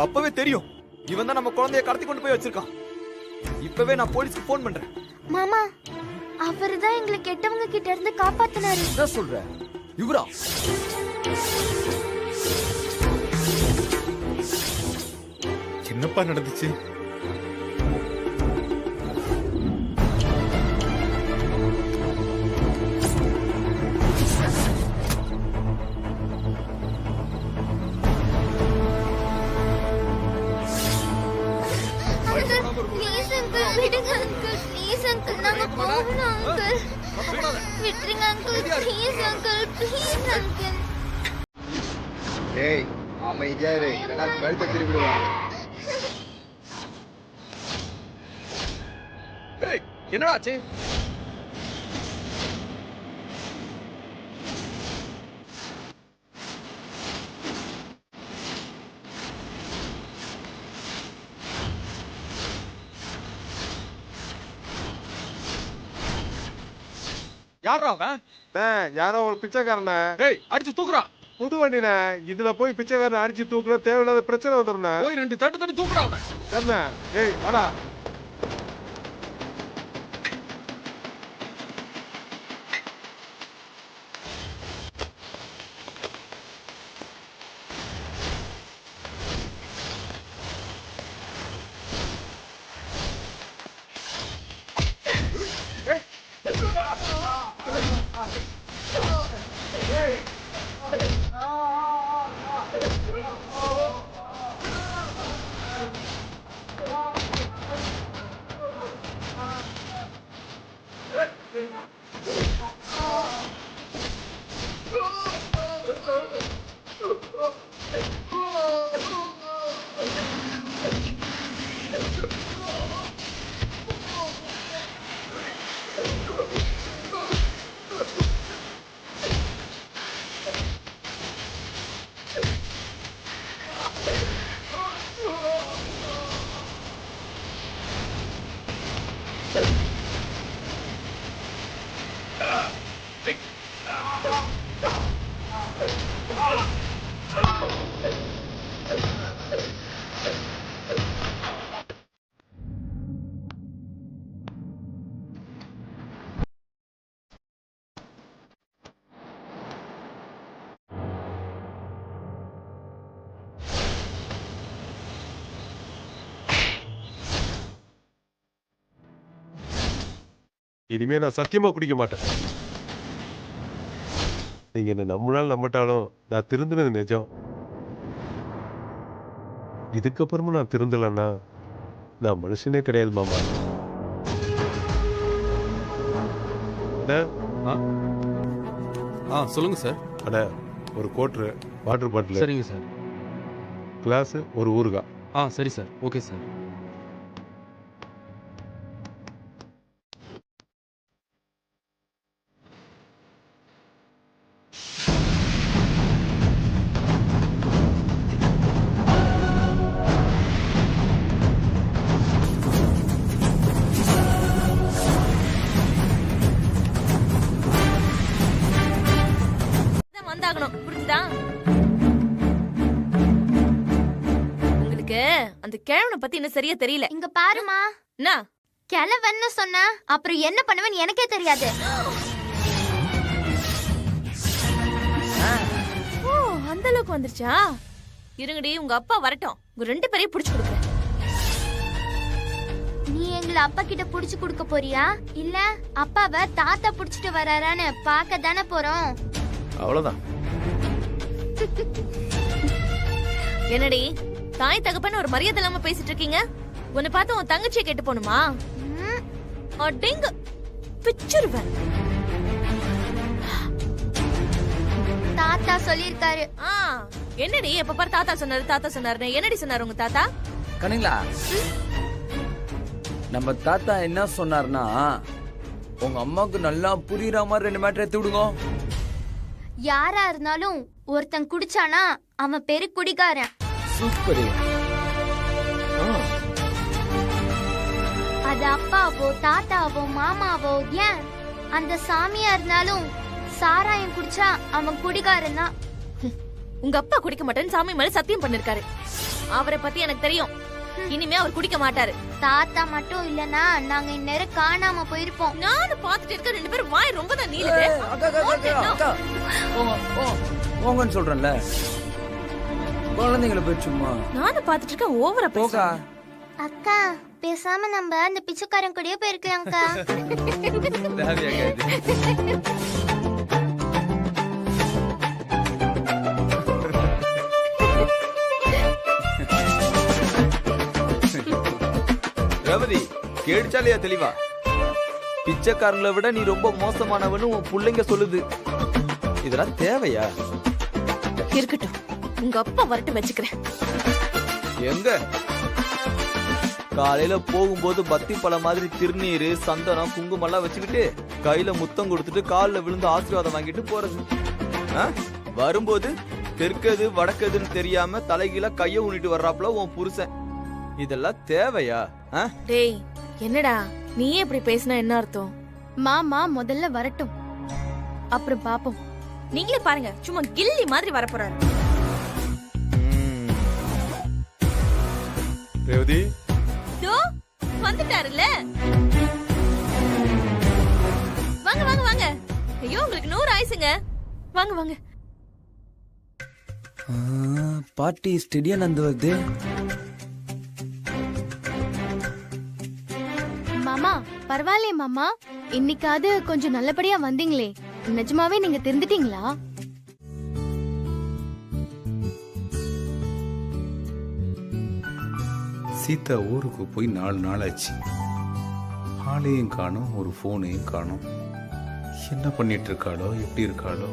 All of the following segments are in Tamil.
எனக்கு அப்பவே தெரியும் இவன் தான் நம்ம குழந்தைய கடத்தி கொண்டு போய் வச்சிருக்கான். இப்பவே நான் போலீஸ்க்கு போன் பண்றேன். மாமா அவர்தான் எங்களை கெட்டவங்க கிட்ட இருந்து காப்பாத்தினாரு. என்ன சொல்ற? இவரா? என்னப்பா நடந்துச்சு? ப்ளீஸ் அங்கிள் விடுங்க அங்கிள். ப்ளீஸ் அங்கிள் நாங்க போகணும் அங்கிள். விட்டுருங்க uncle. Please uncle. Please uncle. டேய் அமைதியா இரு, இல்லைன்னா கழுத்தை திருப்பிடுவான். என்னடா ஆச்சு? யாரா அவன்? யாரோ ஒரு பிச்சைக்காரன டேய் அடிச்சு தூக்குறான். புது வண்டின இதுல போய் பிச்சைக்காரன் அடிச்சு தூக்குற தேவையில்லாத பிரச்சனை வந்துருண்ண. போய் 2 தட்டு தூக்குறான் அவன். என்ன? ஏய் வாடா. இனிமே நான் சத்தியமா குடிக்க மாட்டேன். நீங்க என்ன நம்மளால நம்பட்டாலும் நான் திருந்தினது நிஜம். இதுக்கப்புறமும் நான் திருந்தலன்னா நான் மனுஷனே கிடையாது மாமா. சொல்லுங்க சார். அட ஒரு கோட்ரு, வாட்டர் பாட்டில், சரிங்க சார். கிளாஸ், ஒரு ஊறுகாய். சரி சார். Okay sir. புரிஞ்சுதா? உங்களுக்கு அந்த கிழவனை பத்தி என்ன சரியா தெரியல. இங்க பாருமா. என்ன கிழவன்னு சொன்னா அப்புறம் என்ன பண்ணுவேன்னு எனக்கே தெரியாது. ஓ அந்த அளவுக்கு வந்துருச்சா? இருங்கடி உங்க அப்பா வரட்டும், உங்க 2 பேரையும் புடிச்சு கொடுக்குறேன். நீ எங்களை அப்பா கிட்ட புடிச்சு கொடுக்க போறியா இல்ல அப்பாவை தாத்தா புடிச்சிட்டு வராரான்னு பார்க்க தானே போறோம். அவ்வளவுதான். என்னடி தாய் தகப்பன்னு ஒரு மரியாதை இல்லாம பேசிட்டு இருக்கீங்க? உன்னை பார்த்து உன் தங்கச்சியை கேட்டு போணுமா? அடிங்க பிச்சிருவேன். தாத்தா சொல்லிருக்காரு. என்னடி எப்ப பாரு தாத்தா சொன்னாரு. என்னடி சொன்னாரு உங்க தாத்தா? கண்ணுங்களா, நம்ம தாத்தா என்ன சொன்னார்னா, உங்க அம்மாவுக்கு நல்லா புரியுற மாதிரி 2 மேட்டர் எடுத்து விடுங்க. யாரா இருந்தாலும் ஒருத்தன் குடிச்சானா அவன் பேரு குடிகாரன். சூப்பர். அது அப்பாவோ தாத்தாவோ மாமாவோ ஏன் அந்த சாமியா இருந்தாலும் சாராயம் குடிச்சா அவன் குடிகாரன் தான். உங்க அப்பா குடிக்க மாட்டேன்னு சாமி மேல சத்தியம் பண்ணிருக்காரு. அவரை பத்தி எனக்கு தெரியும். இனிமே அவர் குடிக்க மாட்டாரு. தாத்தா மட்டும் இல்லனா நாங்க இந்நேரம் காணாம போயிருப்போம். நானும் பாத்துட்டு இருக்க, ரெண்டு பேரும் வாய் ரொம்ப தான் நீளுது. ஏய், அக்கா, அக்கா, அக்கா, அக்கா. போங்கன்னு சொல்றேன்ல. குழந்தைங்களை போய் சும்மா நானும் பாத்துட்டு இருக்க, ஓவரா போக்கா. பேச. அக்கா பேசாம நம்ம அந்த பிச்சைக்காரன் கூடயே போயிருக்கலாம்க்கா. தேவையாக்கா இது? ரேவதி கேடுச்சாலையா தெளிவா? பிச்சைக்காரங்களை விட நீ ரொம்ப மோசமானவன்னு உன் பிள்ளைங்க சொல்லுது. இதெல்லாம் தேவையா? இருக்கட்டும், உங்க அப்பா வரட்டு வச்சுக்கிறேன். எங்க காலையில போகும்போது பத்தி பழம் மாதிரி திருநீரு, சந்தனம், குங்குமம் எல்லாம் வச்சுக்கிட்டு கையில முத்தம் கொடுத்துட்டு காலில் விழுந்து ஆசீர்வாதம் வாங்கிட்டு போறது. வரும்போது தெற்கது வடக்கதுன்னு தெரியாம தலைகீழ கைய ஊனிட்டு வர்றாப்புல உன் புருஷன். இதெல்லாம் தேவையா? டேய், என்னடா நீயே இப்படி பேசினா என்ன அர்த்தம்? மாமா முதல்ல வரட்டும், அப்புறம் பாப்போம். நீங்களே பாருங்க, சும்மா கில்லி மாதிரி வரப்போறாரு. ரேவதி தோ வந்துட்டாருல்ல. வாங்க வாங்க வாங்க. ஐயோ, உங்களுக்கு 100 ஆயுசுங்க. வாங்க வாங்க. பாட்டி ஸ்டெடியா நந்து வருது. மாமா பரவாயில்லையே மாமா, இன்னைக்காவது கொஞ்சம் நல்லபடியா வந்தீங்களே. நிஜமாவே நீங்க திருந்துட்டீங்களா? சீதா ஊருக்கு போய் 4 நாள் ஆச்சு. ஆளையும் காணோம், ஒரு போனையும் காணோம். என்ன பண்ணிட்டு இருக்காளோ, எப்படி இருக்காளோ?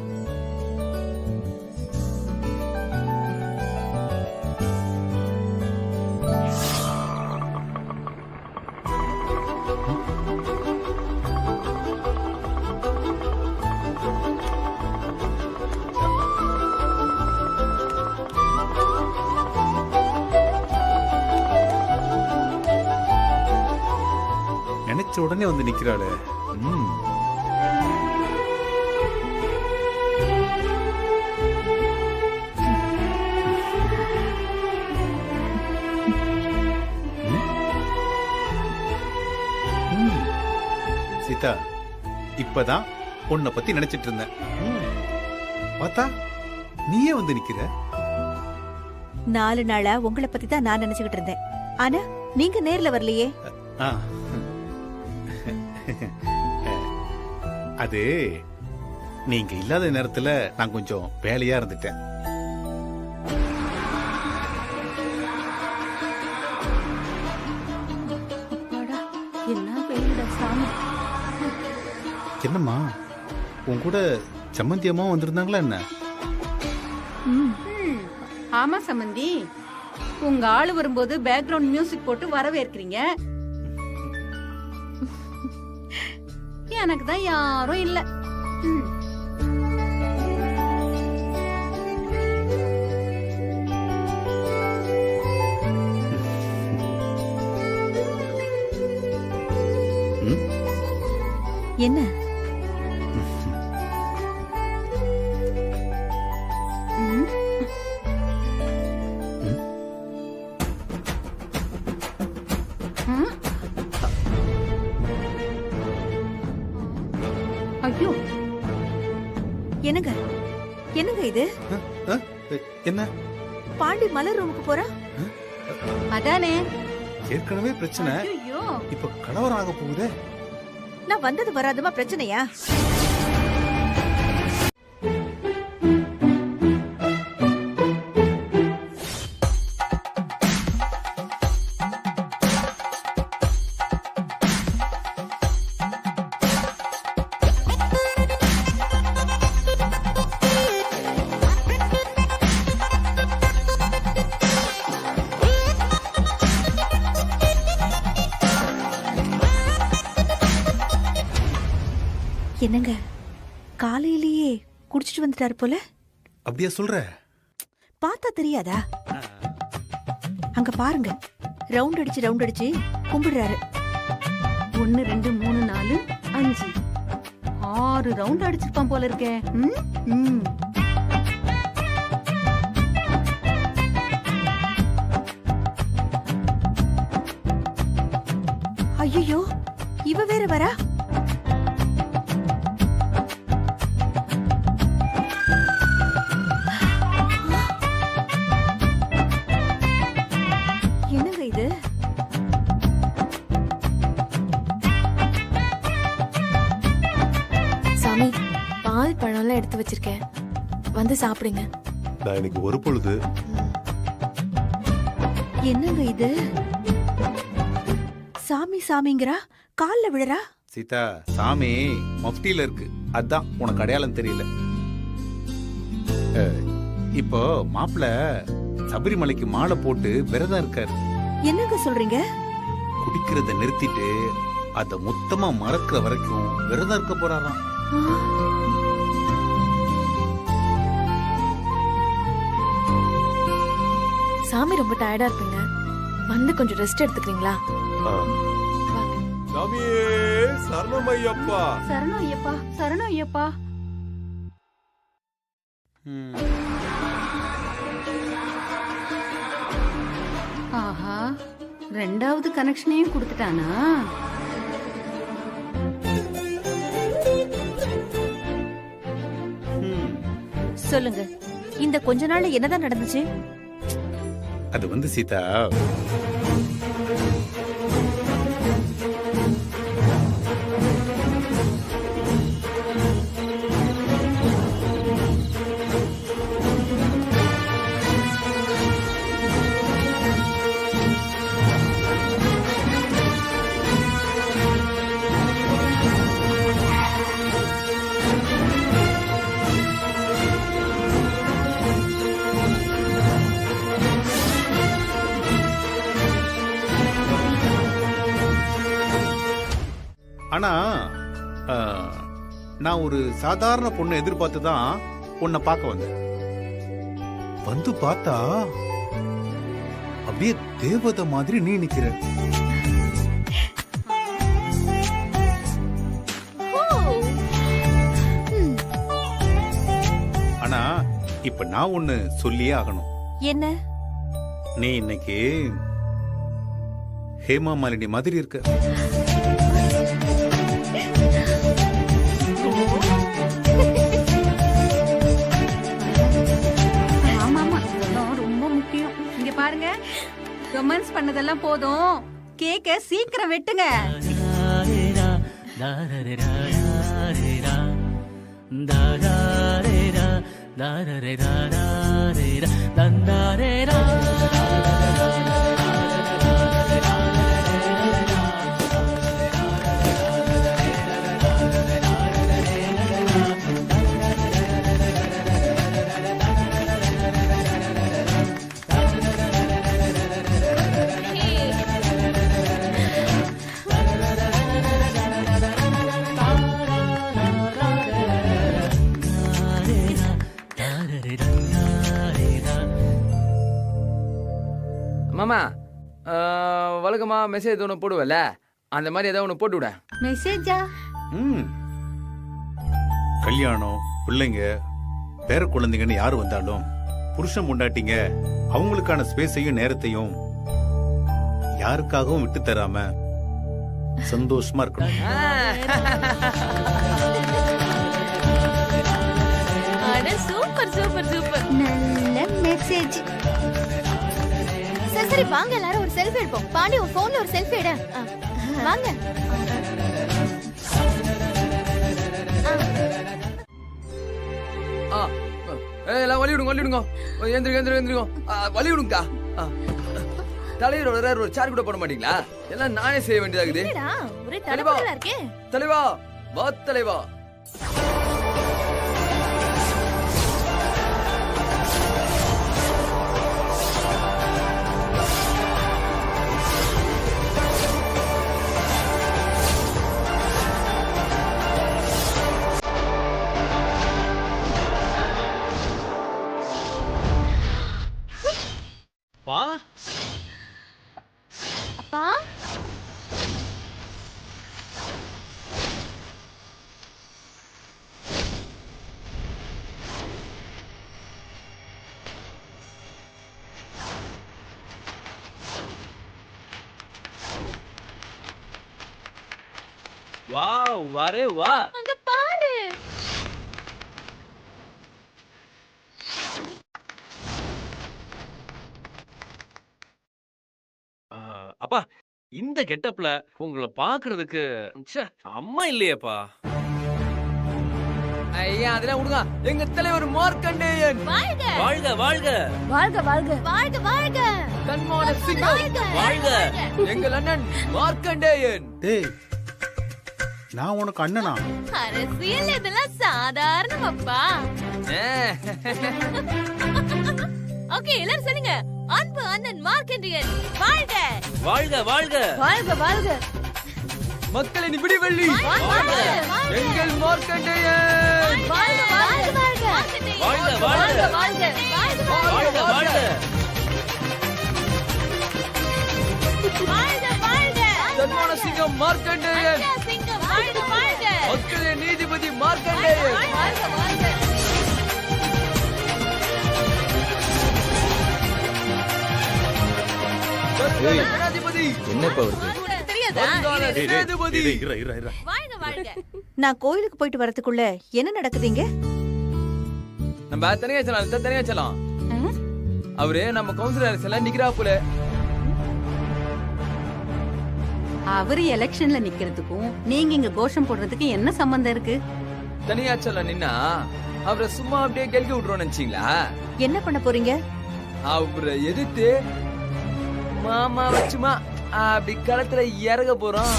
நினைச்ச உடனே வந்து நிக்கிறாளே. சீதா, இப்பதான் உன்னை பத்தி நினைச்சிட்டு இருந்தேன். பார்த்தா நீயே வந்து நிக்கிற. 4 நாளா உங்களை பத்தி தான் நான் நினைச்சுக்கிட்டு இருந்தேன். ஆனா நீங்க நேர்ல வரலையே. அது நீங்க இல்லாத நேரத்துல நான் கொஞ்சம் வேலையா இருந்துட்டேன். என்னம்மா, உன் கூட சம்மந்தி அம்மா வந்திருந்தாங்களா என்ன? ஆமா சம்மந்தி, உங்க ஆளு வரும்போது பேக்ரவுண்ட் மியூசிக் போட்டு வரவேற்கிறீங்க. எனக்கு தான் யாரும் இல்ல. என்ன ஐயோ, என்னங்க என்னங்க இது? என்ன பாண்டி மலர் ரூமுக்கு போறா? அதானே ஏற்கனவே பிரச்சனை, இப்ப கலவரம் ஆக போகுதே. நான் வந்தது வராதுமா பிரச்சனையா? என்னங்க காலையிலேயே குடிச்சிட்டு வந்துட்டாரு போல. அப்படியா சொல்ற? பார்த்தா தெரியாதா? அங்க பாருங்க, ரவுண்ட் அடிச்சு கும்பிடுறாரு. 1 2 3 4 5 6 ரவுண்ட் அடிச்சிருப்பான் போல இருக்கே. ஐயோ இவ வேற வரா. என்னங்க இது? சாமி பால் பழம்லாம் எடுத்து வச்சிருக்கேன், வந்து சாப்பிடுங்க. நான் இன்னைக்கு ஒரு பொழுது என்னங்க இது? சாமி சாமிங்கிறா, கால்ல விழறா. சீதா, சாமி மஃப்டியில இருக்கு, அதான் உனக்கு அடையாளம் தெரியல. இப்போ மாப்பிள்ள சபரிமலைக்கு மாலை போட்டு விரதம் இருக்காரு. என்னங்க சொல்றீங்க? குடிக்கிறத நிறுத்திட்டு அத மொத்தமா மறக்கிற வரைக்கும் விரதம் இருக்க போறாராம். சாமி ரொம்ப டயர்டா இருப்பீங்க, வந்து கொஞ்சம் ரெஸ்ட் எடுத்துக்கிறீங்களா? சாமியே சரணம் ஐயப்பா. சரணம் ஐயப்பா, சரணம் ஐயப்பா. ஆஹா, ரெண்டாவது கனெக்ஷனையும் கொடுத்துட்டானா? சொல்லுங்க, இந்த கொஞ்ச நாள்ல என்னதான் நடந்துச்சு? அது வந்து சீதா, ஆனா நான் ஒரு சாதாரண பொண்ணை எதிர்பார்த்து தான் உன்னை பார்க்க வந்தேன். வந்து பார்த்தா அப்படியே தேவதை மாதிரி நீ நிக்கிற. ஆனா இப்ப நான் ஒண்ணு சொல்லியே ஆகணும். என்ன? நீ இன்னைக்கு ஹேமா மாலினி மாதிரி இருக்க. பாருங்க, ரொமான்ஸ் பண்ணதெல்லாம் போதும், கேக்க சீக்கிரம் வெட்டுங்க. மாமா, வழக்கமா மெசேஜ் ஒன்று போடுவல, அந்த மாதிரி ஏதாவது ஒன்று போட்டு விட. மெசேஜா? கல்யாணம், பிள்ளைங்க, பேர குழந்தைங்கன்னு யாரு வந்தாலும் புருஷன் முண்டாட்டிங்க அவங்களுக்கான ஸ்பேஸையும் நேரத்தையும் யாருக்காகவும் விட்டு தராம சந்தோஷமா இருக்கணும். சூப்பர் சூப்பர் சூப்பர், நல்ல மெசேஜ். சரி சரி, வாங்க எல்லாரும் ஒரு செல்ஃபி எடுப்போம். பாண்டி, உன் போன்ல ஒரு செல்ஃபி எடு. வாங்க. எல்லாம் வழி விடுங்க, வழி விடுங்க, எந்திரிங்க, வழி விடுங்கக்கா. தலைவர் வர்றாரு, ஒரு சேர் கூட போட மாட்டீங்களா? எல்லாம் நானே செய்ய வேண்டியதாகுது. ஒரே தலைவலா இருக்கே. தலைவா, வா தலைவா. அப்பா, வாவ் வரே வா. அங்க பாரு. அப்பா இந்த கெட்டப்ல உங்களை பாக்குறதுக்கு ச்சே, அம்மா இல்லையேப்பா. ஐயா அதெல்லாம் விடுங்க. எங்க தலைவர் மார்க்கண்டேயன் வாழ்க வாழ்க வாழ்க வாழ்க வாழ்க வாழ்க வாழ்க கண்மான சிங்கம் வாழ்க. எங்கள் அண்ணன் மார்க்கண்டேயன். டேய் நான் உனக்கு அண்ணனா? அரசியல் இதெல்லாம் சாதாரணம் அப்பா. ஓகே எல்லாரும் சொல்லுங்க. அன்பு அண்ணன் மார்க்கண்டேயன் வாழ்க வாழ்க வாழ்க வாழ்க வாழ்க மக்களின் விடிவெள்ளி வாழ்க எங்கள் மார்க்கண்டேயன். வாழ்க வாழ்க வாழ்க வாழ்க வாழ்க வாழ்க வாழ்க வாழ்க வாழ்க கண்மான சிங்கம் மார்க்கண்டேயன். சிங்கம் வாழ்க வாழ்க மக்களின் நீதிபதி மார்க்கண்டேயன். வாழ்க வாழ்க வருங்கால ஜனாதிபதி என்னப்பா வருது? உனக்கு தெரியாதா? வருங்கால சேதுபதி. வாழ்க வாழ்க நான் கோயிலுக்கு போயிட்டு வரதுக்குள்ள என்ன நடக்குதுங்க? நம்ம தனியா செல்லாம் தனியா செல்லாம். அவரே நம்ம கவுன்சிலர் செல்லாம் நிக்கிறாப்புல. அவரு எலெக்ஷன்ல நிக்கிறதுக்கும் நீங்க இங்க கோஷம் போடுறதுக்கு என்ன சம்பந்தம் இருக்கு? தனியா செல்லாம் நின்னா அவரை சும்மா அப்படியே கெல்கி விட்டுருவோம் நினைச்சீங்களா? என்ன பண்ண போறீங்க? அவரை எதிர்த்து மாமா வச்சுமா அப்படி களத்துல இறங்க போறோம்.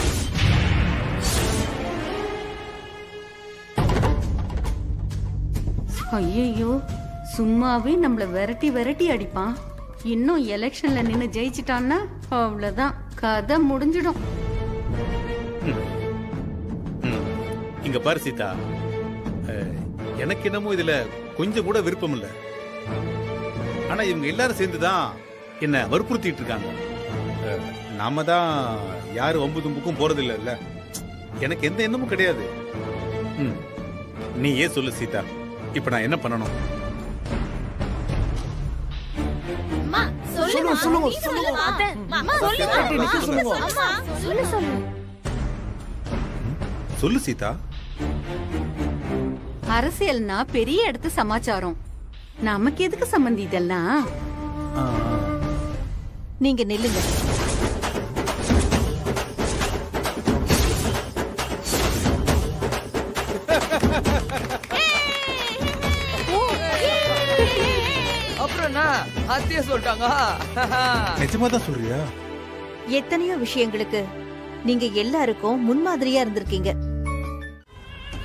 ஐயோ சும்மாவே நம்மள விரட்டி விரட்டி அடிப்பான். இன்னும் எலெக்ஷன்ல நின்னு ஜெயிச்சிட்டான்னா அவ்வளவுதான், கதை முடிஞ்சிடும். இங்க பாரு சீதா, எனக்கு என்னமோ இதுல கொஞ்சம் கூட விருப்பம் இல்ல. ஆனா இவங்க எல்லாரும் சேர்ந்துதான் என்ன வற்புறுத்திட்டு இருக்காங்க. நாம தான் யாரு வம்பு தும்புக்கும் போறது இல்ல. எனக்கு எந்த எண்ணமும் கிடையாது. நீ ஏன் சொல்லு சீதா, இப்ப நான் என்ன பண்ணணும்? அம்மா சொல்லுமா சொல்லுமா அம்மா சொல்லுமா அம்மா சொல்லு சொல்லு சொல்லு சீதா. அரசியல்னா பெரிய இடத்து சமாச்சாரம், நமக்கு எதுக்கு சம்பந்தி இதெல்லாம்? நீங்க நில்லுங்க. அப்புறம் என்ன அத்திய சொல்லிட்டாங்க. நிஜமா தான் சொல்றியா? எத்தனையோ விஷயங்களுக்கு நீங்க எல்லாருக்கும் முன்மாதிரியா இருந்திருக்கீங்க.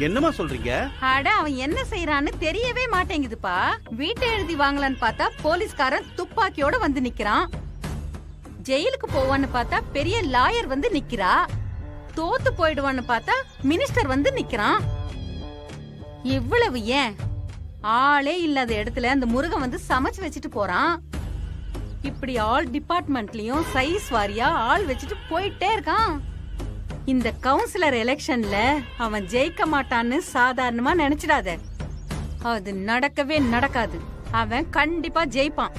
என்னமா சொல்றீங்க? அட அவன் என்ன செய்யறான்னு தெரியவே மாட்டேங்குதுப்பா. வீட்டை எழுதி வாங்கலான்னு பார்த்தா போலீஸ்காரன் துப்பாக்கியோட வந்து நிக்கிறான். ஜெயிலுக்கு போவான்னு பார்த்தா பெரிய லாயர் வந்து நிக்கிறா. தோத்து போயிடுவான்னு பார்த்தா மினிஸ்டர் வந்து நிக்கிறான். இவ்வளவு ஏன்? ஆளே இல்லாத இடத்துல அந்த முருகன் வந்து சமைச்சு வச்சுட்டு போறான். இப்படி ஆல் டிபார்ட்மெண்ட்லயும் சைஸ் வாரியா ஆள் வச்சுட்டு போயிட்டே இருக்கான். இந்த கவுன்சிலர் எலெக்ஷன்ல அவன் ஜெயிக்க மாட்டான்னு சாதாரணமா நினைச்சிடாத. அது நடக்கவே நடக்காது. அவன் கண்டிப்பா ஜெயிப்பான்.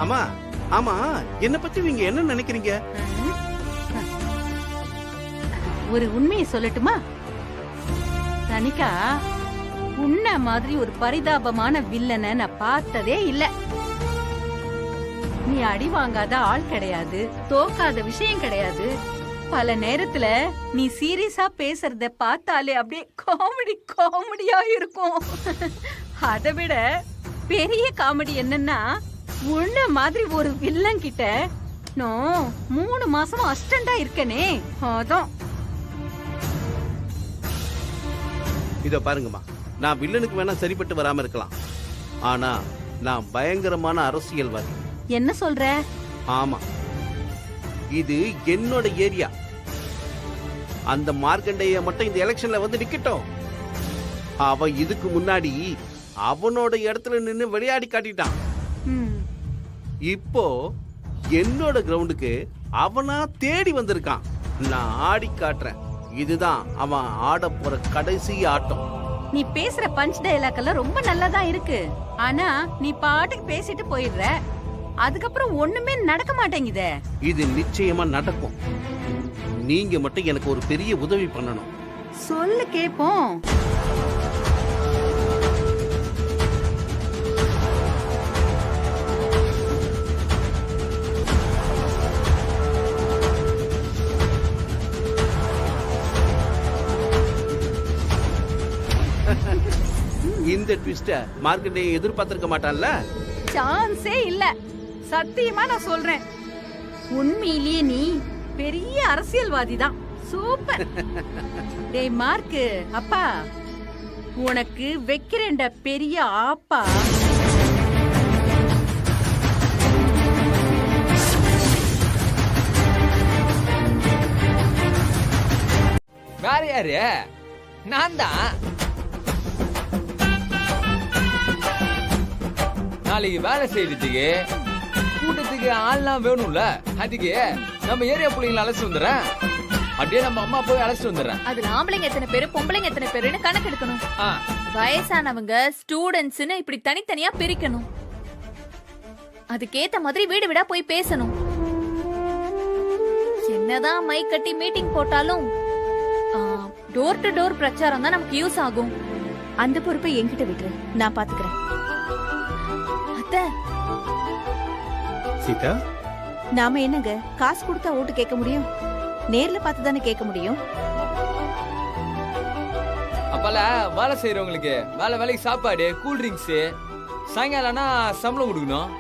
ஆமா ஆமா, என்ன பத்தி நீங்க என்ன நினைக்கிறீங்க? ஒரு உண்மையை சொல்லட்டுமா தனிகா? உன்ன மாதிரி ஒரு பரிதாபமான வில்லனை நான் பார்த்ததே இல்ல. நீ அடி வாங்காத ஆள் கிடையாது, தோக்காத விஷயம் கிடையாது. பல நேரத்துல நீ சீரியஸா பேசுறத பார்த்தாலே அப்படியே காமெடியா இருக்கும். அதை விட பெரிய காமெடி என்னன்னா, உன்ன மாதிரி ஒரு வில்லன் கிட்ட நான் 3 மாசமா அசிஸ்டண்டா இருக்கனே. அதான் இத பாருங்கம்மா, நான் வில்லனுக்கு வேணா சரிப்பட்டு வராம இருக்கலாம், ஆனா நான் பயங்கரமான அரசியல்வாதி. என்ன சொல்ற? ஆமா, இது என்னோட ஏரியா. அந்த மார்க்கண்டேய மட்டும் இந்த எலெக்ஷன்ல வந்து நிக்கட்டும். அவன் இதுக்கு முன்னாடி அவனோட இடத்துல நின்னு விளையாடி காட்டிட்டான். இப்போ என்னோட கிரவுண்டுக்கு அவனா தேடி வந்திருக்கான். நான் ஆடி காட்டுறேன். இதுதான் அவன் ஆட போற கடைசி ஆட்டம். நீ பேசுற பஞ்ச் டயலாக் எல்லாம் ரொம்ப நல்லதா இருக்கு. ஆனா நீ பாட்டுக்கு பேசிட்டு போயிடுற. அதுக்கப்புறம் ஒண்ணுமே நடக்க மாட்டேங்குதே. இது நிச்சயமா நடக்கும். நீங்க மட்டும் எனக்கு ஒரு பெரிய உதவி பண்ணணும். சொல்லு கேப்போம். இந்த ட்விஸ்ட மார்க்கெட்டை எதிர்பார்த்திருக்க மாட்டான்ல. சான்ஸே இல்ல. சத்தியமா நான் சொல்றேன், உண்மையிலேயே நீ பெரிய அரசியல்வாதி தான். சூப்பர். டேய் மார்க்கு அப்பா, உனக்கு வைக்கிறேன்டா பெரிய ஆப்பா. வேற யாரு? நான் தான். நாளைக்கு வேலை செய்யறதுக்கு கூட்டத்துக்கு ஆள்லாம் வேணும்ல. அதுக்கு நம்ம ஏரியா பிள்ளைங்களை அழைச்சிட்டு வந்துடுறேன். அப்படியே நம்ம அம்மா போய் அழைச்சிட்டு வந்துடுறேன். அதுல ஆம்பளைங்க எத்தனை பேரு பொம்பளைங்க எத்தனை பேருன்னு கணக்கு எடுக்கணும். வயசானவங்க ஸ்டூடெண்ட்ஸ்னு இப்படி தனித்தனியா பிரிக்கணும். அதுக்கேத்த மாதிரி வீடு வீடா போய் பேசணும். என்னதான் மைக் கட்டி மீட்டிங் போட்டாலும் டோர் டு டோர் பிரச்சாரம் தான் நமக்கு யூஸ் ஆகும். அந்த பொறுப்பை என்கிட்ட விட்டுரு, நான் பாத்துக்கிறேன். அத்தை சீதா, நாம என்னங்க காசு கொடுத்தா ஓட்டு கேட்க முடியும்? நேர்ல பார்த்து தானே கேட்க முடியும். அப்பல வேலை செய்யறவங்களுக்கு வேலைக்கு சாப்பாடு, கூல் ட்ரிங்க்ஸ், சாயங்காலம்னா சம்பளம் கொடுக்கணும்.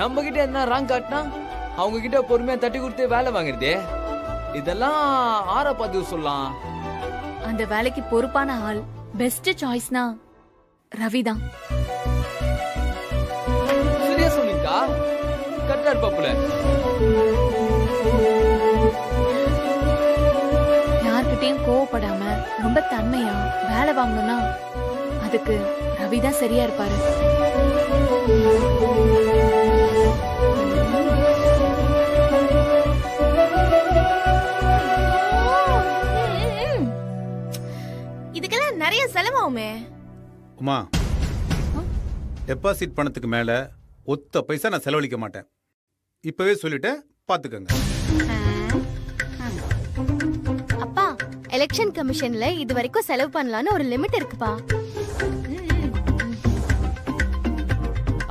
நம்ம கிட்ட என்ன ராங் காட்டினா அவங்க கிட்ட பொறுமையா தட்டி கொடுத்து வேலை வாங்குறது. இதெல்லாம் ஆற பார்த்து சொல்லலாம். அந்த வேலைக்கு பொறுப்பான ஆள் பெஸ்ட் சாய்ஸ்னா ரவிதான். சரியா சொன்னீங்கக்கா. கரெக்டா இருப்பாப்புல. யார்கிட்டயும் கோவப்படாம ரொம்ப தன்மையா வேலை வாங்கணும்னா அதுக்கு ரவிதான் சரியா இருப்பாரு. இதுக்கெல்லாம் நிறைய செலவாகுமே. உமா, டெபாசிட் பணத்துக்கு மேல ஒத்த பைசா நான் செலவழிக்க மாட்டேன். இப்பவே சொல்லிட்டேன், பாத்துக்கங்க. அப்பா, எலெக்ஷன் கமிஷன்ல இது வரைக்கும் செலவு பண்ணலாம்னு ஒரு லிமிட் இருக்குப்பா.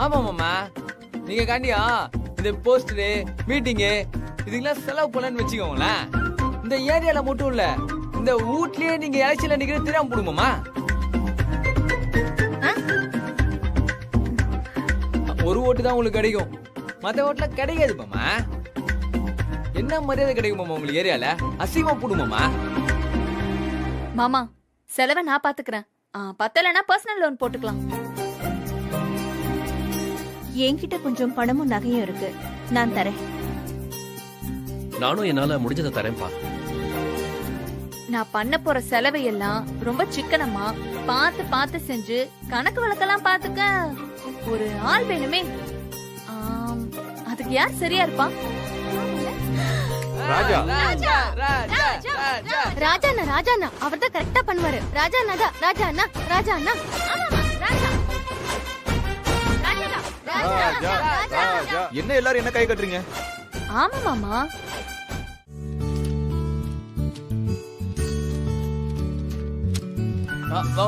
ஆமா மாமா, நீங்க காண்டியா இந்த போஸ்டரு, மீட்டிங்கு இதுக்கெல்லாம் செலவு பண்ணலன்னு வச்சுக்கோங்களேன். இந்த ஏரியால மட்டும் இல்ல, இந்த வீட்லயே நீங்க எலெக்ஷன்ல நிக்கிறது தெரியாம போடுமாமா. ஒரு ஓட்டு தான் உங்களுக்கு கிடைக்கும், மத்த ஓட்டுல கிடைக்காது மாமா. என்ன மரியாதை கிடைக்கும் மாமா உங்களுக்கு ஏரியால? அசிங்கமா போடுமாமா. மாமா, செலவை நான் பாத்துக்கிறேன். பத்தலனா பர்சனல் லோன் போட்டுக்கலாம். என்கிட்ட கொஞ்சம் பணமும் நகையும் இருக்கு, நான் தரேன். நானும் என்னால முடிஞ்சதை தரேன்பா. நான் பண்ண போற செலவை எல்லாம் ரொம்ப சிக்கனமா பார்த்து பார்த்து செஞ்சு கணக்கு வழக்கெல்லாம் பாத்துக்க ஒரு ஆள் வேணுமே. அதுக்கு யார் சரியா இருப்பா? ராஜா. ராஜாண்ணா, ராஜாண்ணா அவர் தான் கரெக்டா பண்ணுவாரு. ராஜாண்ணா தான், ராஜாண்ணா, ராஜாண்ணா. என்ன எல்லாரும் என்ன கை கட்டுறீங்க? ஆமா மாமா,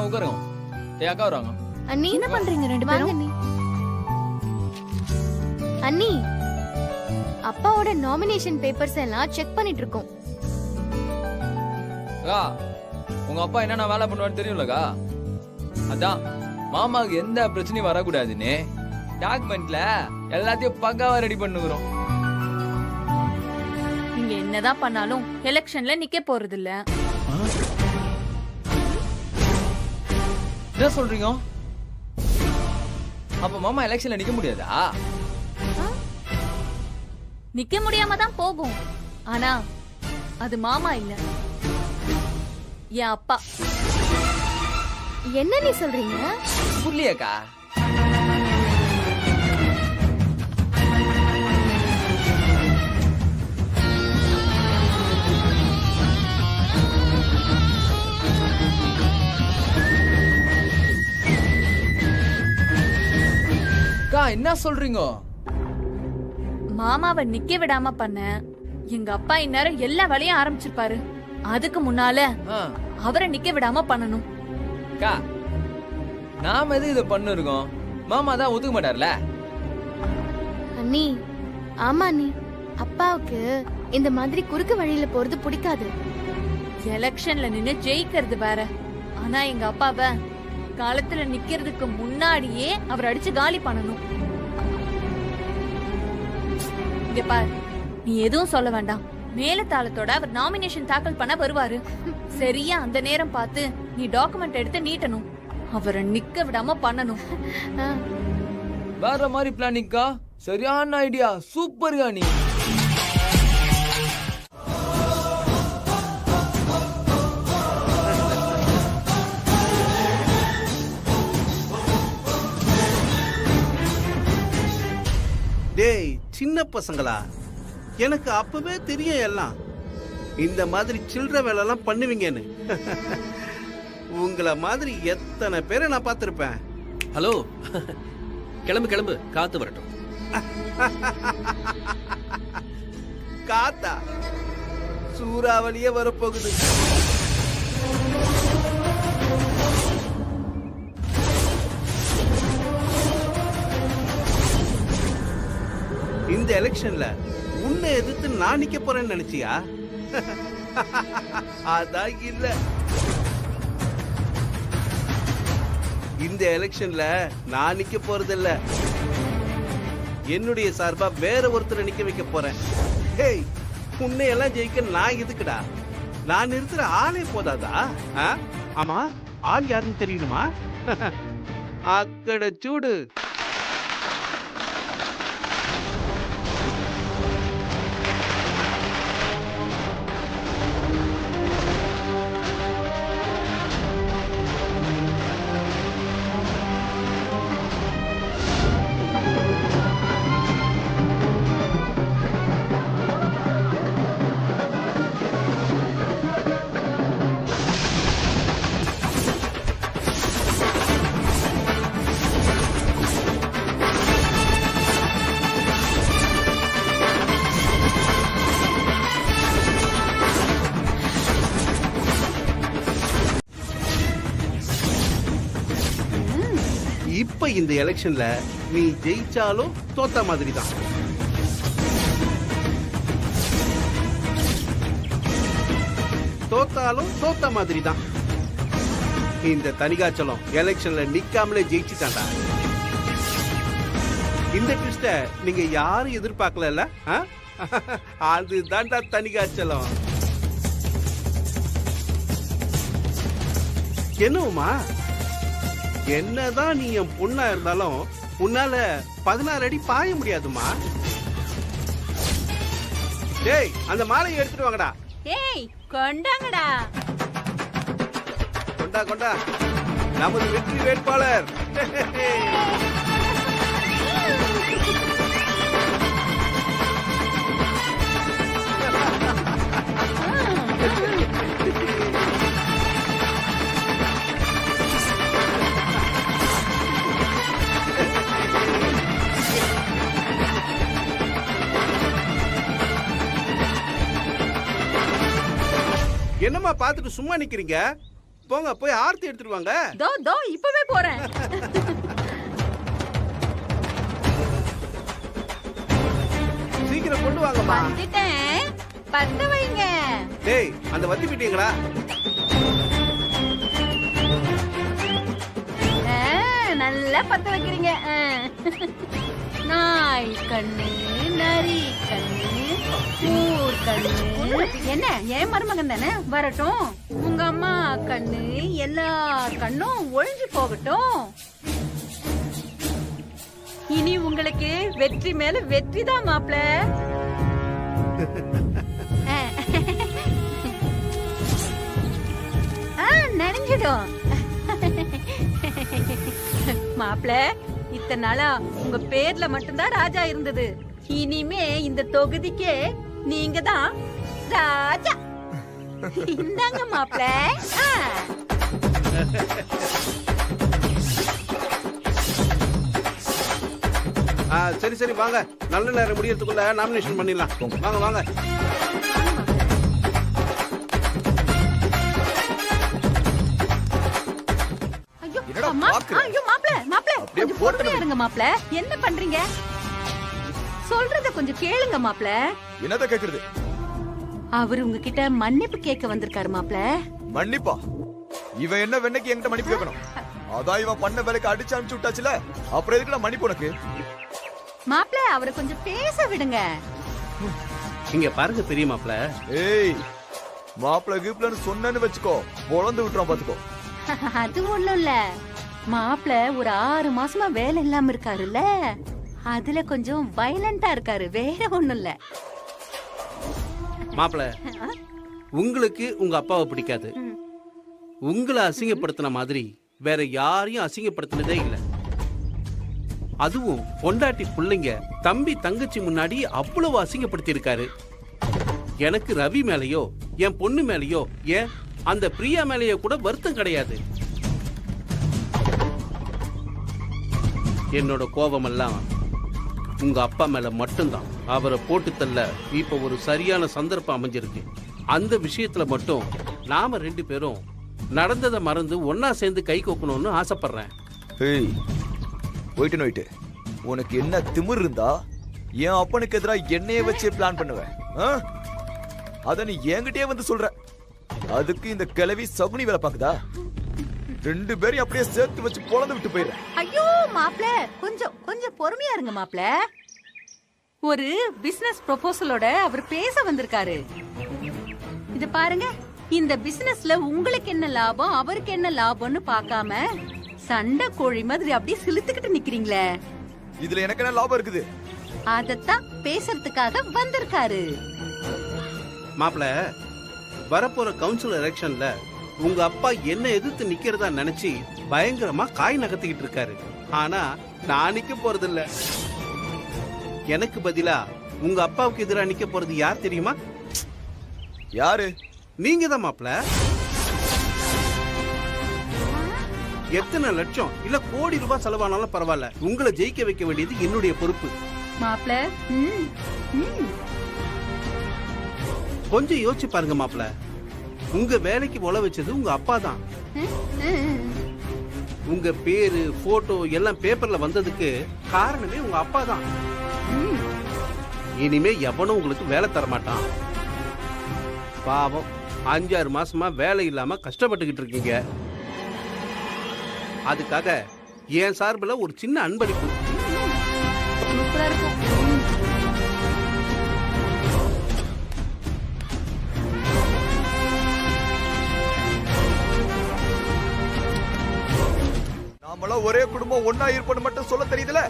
உட்காருங்க. அக்கா வராங்க. அண்ணி என்ன பண்றீங்க ரெண்டு பேரும்? அண்ணி, அப்பாவோட நாமினேஷன் பேப்பர்ஸ் எல்லாம் செக் பண்ணிட்டு இருக்கோம். உங்க அப்பா என்னென்ன வேலை பண்ணுவான்னு தெரியும்லக்கா. அதான் மாமாவுக்கு எந்த பிரச்சனையும் வரக்கூடாதுன்னு டாக்குமெண்ட்ல எல்லாத்தையும் பக்காவா ரெடி பண்ணுகிறோம். நீங்க என்னதான் பண்ணாலும் எலெக்ஷன்ல நிக்க போறது இல்ல. என்ன சொல்றீங்க? அப்ப மாமா எலெக்ஷன்ல நிக்க முடியாதா? நிக்க முடியாம தான் போகும். ஆனா அது மாமா இல்ல, என் அப்பா. என்ன நீ சொல்றீங்க? புரியலையாக்கா? என்ன சொல்றீங்க? மாமாவை நிக்க விடாம பண்ண எங்க அப்பா இந்நேரம் எல்லா வேலையும் ஆரம்பிச்சிருப்பாரு. அதுக்கு முன்னால அவரை நிக்க விடாம பண்ணணும். அக்கா, நாம எது இதை பண்ணிருக்கோம்? மாமா தான் ஒத்துக்க மாட்டார்ல. அண்ணி, ஆமா அண்ணி, அப்பாவுக்கு இந்த மாதிரி குறுக்கு வழியில போறது பிடிக்காது. எலெக்ஷன்ல நின்னு ஜெயிக்கிறது வேற. ஆனா எங்க அப்பாவை காலத்துல நிக்கிறதுக்கு முன்னாடியே அவர் அடிச்சு காலி பண்ணணும். இங்க பார், நீ எதுவும் சொல்ல வேண்டாம். மேலதாளத்தோட அவர் நாமினேஷன் தாக்கல் பண்ண வருவாரு. சரியா அந்த நேரம் பார்த்து நீ டாக்குமெண்ட் எடுத்து நீட்டணும். அவரை நிக்க விடாம பண்ணணும். வேற மாதிரி பிளானிங்கா? சரியான ஐடியா, சூப்பர்கா நீ. டேய் சின்ன பசங்களா, எனக்கு அப்பவே தெரியும் எல்லாம் இந்த மாதிரி சில்லற வேலை எல்லாம் பண்ணுவீங்கன்னு. உங்களை மாதிரி எத்தனை பேரை நான் பார்த்திருப்பேன். ஹலோ, கிளம்பு கிளம்பு, காத்து வரட்டும். காத்தா? சூறாவளியே வரப்போகுது. இந்த எலெக்ஷன்ல உன்னை எதிர்த்து நான் நிக்க போறேன்னு நினைச்சியா? அதான் இல்ல. இந்த எலெக்ஷன்ல நான் நிக்க போறதில்ல. என்னுடைய சார்பா வேற ஒருத்தரை நிக்க வைக்க போறேன். ஹேய், உன்னை எல்லாம் ஜெயிக்க நான் எதுக்குடா? நான் நிறுத்துற ஆளே போதாதா? ஆமா, ஆள் யாருன்னு தெரியணுமா? அக்கட சூடு. இப்ப இந்த எலெக்ஷன்ல நீ ஜெயிச்சாலும் தோத்த மாதிரி தான். தோத்தாலும் தோத்த மாதிரி தான். இந்த தனிகாச்சலம் எலெக்ஷன்ல நிக்காமலே ஜெயிச்சுட்டாண்டா. இந்த ட்விஸ்ட நீங்க யாரும் எதிர்பார்க்கல. அதுதான்டா தனிகாச்சலம். என்னவுமா, என்னதான் நீ என் பொண்ணா இருந்தாலும் உன்னால 16 அடி பாய முடியாதுமா. டேய், அந்த மாலையை எடுத்துட்டு வாங்கடா. ஏய், கொண்டாங்கடா. கொண்டா கொண்டா, நமது வெற்றி வேட்பாளர். என்னம்மா பார்த்துட்டு சும்மா நிக்கிறீங்க? போங்க, போய் ஆர்த்தி எடுத்துட்டு வாங்க. தோ தோ இப்பவே போறேன். சீக்கிரம் கொண்டு வாங்கம்மா. வந்துட்டேன், பத்த வைங்க. டேய், அந்த வத்தி விட்டீங்களா? நல்லா பத்த வைக்கிறீங்க. நாய் கண்ணு, நரி கண்ணு, ஊர் கண்ணு. என்ன, ஏன் மருமகன் தானே, வரட்டும். உங்க அம்மா கண்ணு, எல்லா கண்ணும் ஒழிஞ்சு போகட்டும். இனி உங்களுக்கு வெற்றி மேல வெற்றி தான் மாப்ள. நனைஞ்சிடும் மாப்ள. இத்தனை நாளா உங்க பேர்ல மட்டும்தான் ராஜா இருந்தது. இனிமே இந்த தொகுதிக்கே நீங்க தான் ராஜா. இந்தாங்க மாப்ள. சரி சரி வாங்க, நல்ல நேரம் முடியறதுக்குள்ள நாமினேஷன் பண்ணிடலாம். வாங்க வாங்க. ஐயோ மாப்ள கொஞ்சம் பொறுமையா இருங்க மாப்ள. என்ன பண்றீங்க? சொல்றத கொஞ்சம் கேளுங்க மாப்ள. என்னத கேக்குறது? அவர் உங்ககிட்ட மன்னிப்பு கேட்க வந்திருக்காரு மாப்ள. மன்னிப்பா? இவன் என்ன வெண்ணைக்கு என்கிட்ட மன்னிப்பு கேட்கணும்? அதான் இவன் பண்ண வேலைக்கு அடிச்சு அனுப்பிச்சு விட்டாச்சுல, அப்புறம் எதுக்கு நான் மன்னிப்பு உனக்கு? மாப்ள அவரை கொஞ்சம் பேச விடுங்க. இங்க பாருங்க பெரிய மாப்ள. ஏய், மாப்பிள கீப்லன்னு சொன்னேன்னு வச்சுக்கோ, பொழந்து விட்டுறான் பாத்துக்கோ. அது ஒண்ணும் இல்ல மாப்ள, ஒரு 6 மாசமா வேலை இல்லாம இருக்காருல்ல, அதுல கொஞ்சம் வயலண்டா இருக்காரு, வேற ஒண்ணும் இல்ல. மாப்ள, உங்களுக்கு உங்க அப்பாவை பிடிக்காது. உங்களை அசிங்கப்படுத்தின மாதிரி வேற யாரையும் அசிங்கப்படுத்தினதே இல்ல. அதுவும் பொண்டாட்டி பிள்ளைங்க தம்பி தங்கச்சி முன்னாடி அவ்வளவு அசிங்கப்படுத்தி இருக்காரு. எனக்கு ரவி மேலயோ என் பொண்ணு மேலயோ ஏன் அந்த பிரியா மேலயோ கூட வருத்தம் கிடையாது. என்னோட கோபமெல்லாம் உங்க அப்பா மேல மட்டும்தான். அவரை போட்டு தள்ள இப்ப ஒரு சரியான சந்தர்ப்பம் அமைஞ்சிருக்கு. அந்த விஷயத்துல மட்டும் நாம 2 பேரும் நடந்ததை மறந்து ஒன்னா சேர்ந்து கை கோக்கணும்னு ஆசைப்படுறேன். ஏய், போயிட்டு உனக்கு என்ன திமிர் இருந்தா என் அப்பனுக்கு எதிராக என்னைய வச்சே பிளான் பண்ணுவேன். அத நீ என்கிட்டயே வந்து சொல்ற. அதுக்கு இந்த கிழவி சகுனி வேலை பாக்குதா? 2 பேரையும் அப்படியே சேர்த்து வச்சு பொழந்து விட்டு போயிடுறேன். ஐயோ மாப்ள, கொஞ்சம் பொறுமையா இருங்க மாப்ள. ஒரு பிசினஸ் ப்ரொபோசலோட அவர் பேச வந்திருக்காரு. இது பாருங்க, இந்த பிசினஸ்ல உங்களுக்கு என்ன லாபம் அவருக்கு என்ன லாபம்னு பார்க்காம சண்டை கோழி மாதிரி அப்படியே சிலுத்துக்கிட்டு நிக்கிறீங்களே. இதுல எனக்கு என்ன லாபம் இருக்குது? அதத்தான் பேசுறதுக்காக வந்திருக்காரு. மாப்ள, வரப்போற கவுன்சில் எலெக்ஷன்ல உங்க அப்பா என்ன எதிர்த்து நிக்கிறதா நினைச்சு பயங்கரமா காய் நகர்த்திக்கிட்டு இருக்காரு. ஆனா நான் நிக்க போறது இல்ல. எனக்கு பதிலா உங்க அப்பாவுக்கு எதிராக நிக்க போறது யார் தெரியுமா? யாரு? நீங்க தான் மாப்ள. எத்தனை லட்சம் இல்ல கோடி ரூபாய் செலவானாலும் பரவாயில்ல, உங்களை ஜெயிக்க வைக்க வேண்டியது என்னுடைய பொறுப்பு. மாப்ள கொஞ்சம் யோசிச்சு பாருங்க மாப்ள. உங்க வேலைக்கு உழ வச்சது உங்க அப்பா தான். உங்க பேரு போட்டோ எல்லாம் பேப்பர்ல வந்ததுக்கு காரணமே உங்க அப்பா தான். இனிமே எவனும் உங்களுக்கு வேலை தர மாட்டான். பாவம், 5-6 மாசமா வேலை இல்லாம கஷ்டப்பட்டுக்கிட்டு இருக்கீங்க. அதுக்காக என் சார்பில் ஒரு சின்ன அன்பளிப்பு. நாமெல்லாம் ஒரே குடும்பம், ஒன்னா இருப்போம்னு மட்டும் சொல்ல தெரியுதுல,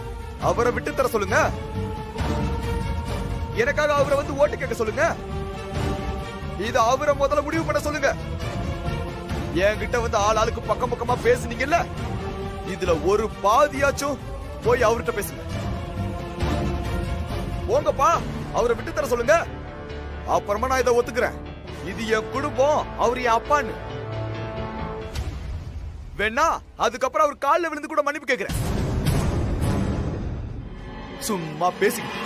அவரை விட்டு தர சொல்லுங்க. எனக்காக அவரை வந்து ஓட்டு கேட்க சொல்லுங்க. இத அவரை முதல்ல முடிவு பண்ண சொல்லுங்க. என்கிட்ட வந்து ஆளுக்கு பக்கம் பக்கமா பேசுனீங்கல்ல, இதுல ஒரு பாதியாச்சும் போய் அவர்கிட்ட பேசுங்க. போங்கப்பா, அவரை விட்டு தர சொல்லுங்க. அப்புறமா நான் இதை ஒத்துக்கிறேன். இது என் குடும்பம், அவர் என் அப்பான்னு. வேணா அதுக்கப்புறம் அவர் காலில் விழுந்து கூட மன்னிப்பு கேட்கிறேன். சும்மா பேசிக்கிட்டு